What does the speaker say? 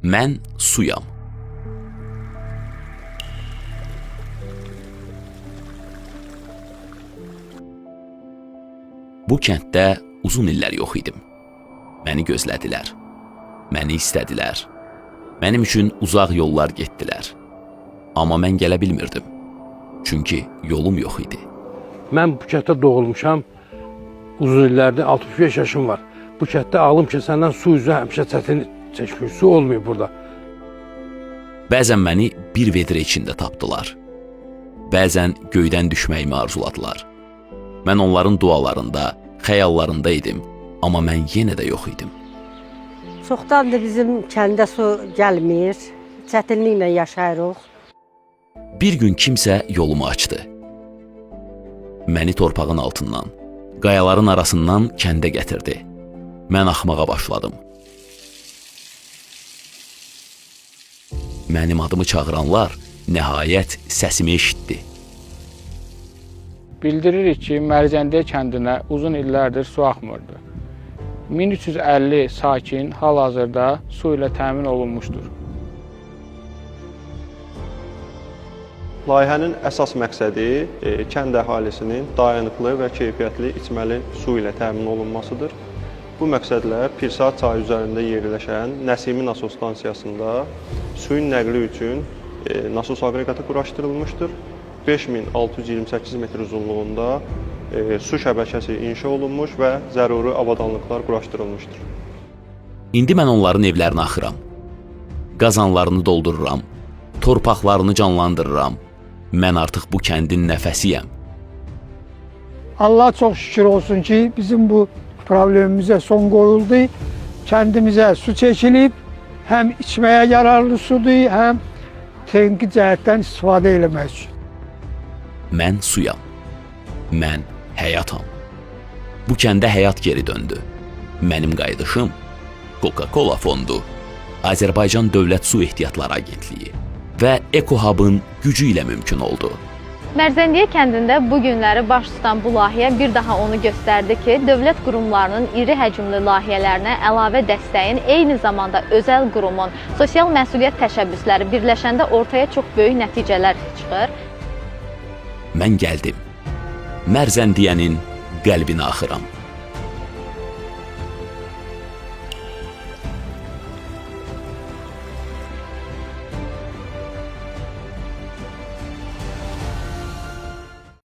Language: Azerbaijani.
Mən suyam. Bu kənddə uzun illər yox idim. Məni gözlədilər. Məni istədilər. Mənim üçün uzaq yollar getdilər. Amma mən gələ bilmirdim. Çünki yolum yox idi. Mən bu kənddə doğulmuşam. Uzun illərdir 65 yaşım var. Bu kənddə alım kəsəndən su üzü həmişə çətin çəkilir. Su olmuyor burada. Bəzən məni bir vedrə içində tapdılar. Bəzən göydən düşməyimi arzuladılar. Mən onların dualarında, xəyallarında idim. Amma mən yenə də yox idim. Çoxdandır bizim kəndə su gəlmir. Çətinliklə yaşayırıq. Bir gün kimsə yolumu açdı. Məni torpağın altından, qayaların arasından kəndə gətirdi. Mən axmağa başladım. Mənim adımı çağıranlar nəhayət səsimi eşitdi. Bildiririk ki, Mərzəndiyə kəndinə uzun illərdir su axmırdı. 1350 sakin hal-hazırda su ilə təmin olunmuşdur. Layihənin əsas məqsədi kənd əhalisinin dayanıqlı və keyfiyyətli içməli su ilə təmin olunmasıdır. Bu məqsədlə Pirsad çayı üzərində yerləşən Nəsimi Nasos stansiyasında suyun nəqli üçün nasos aqreqatı quraşdırılmışdır. 5628 metr uzunluğunda su şəbəkəsi inşa olunmuş və zəruri avadanlıqlar quraşdırılmışdır. İndi mən onların evlərini axıram. Qazanlarını doldururam. Torpaqlarını canlandırıram. Mən artıq bu kəndin nəfəsiyəm. Allah çox şükür olsun ki, bizim bu problemimizə son qoyuldu. Kəndimizə su çəkilib, həm içməyə yararlı sudur, həm texniki cəhətdən istifadə eləmək üçün. Mən suyam. Mən həyatam. Bu kəndə həyat geri döndü. Mənim qayıdışım Coca-Cola fondu, Azərbaycan Dövlət Su Ehtiyatları Agentliyi və EcoHub-ın gücü ilə mümkün oldu. Mərzəndiyə kəndində bu günləri baş tutan bu layihə bir daha onu göstərdi ki, dövlət qurumlarının iri həcmli layihələrinə əlavə dəstəyin, eyni zamanda özəl qurumun sosial məsuliyyət təşəbbüsləri birləşəndə ortaya çox böyük nəticələr çıxır. Mən gəldim. Mərzəndiyənin qəlbinə axıram.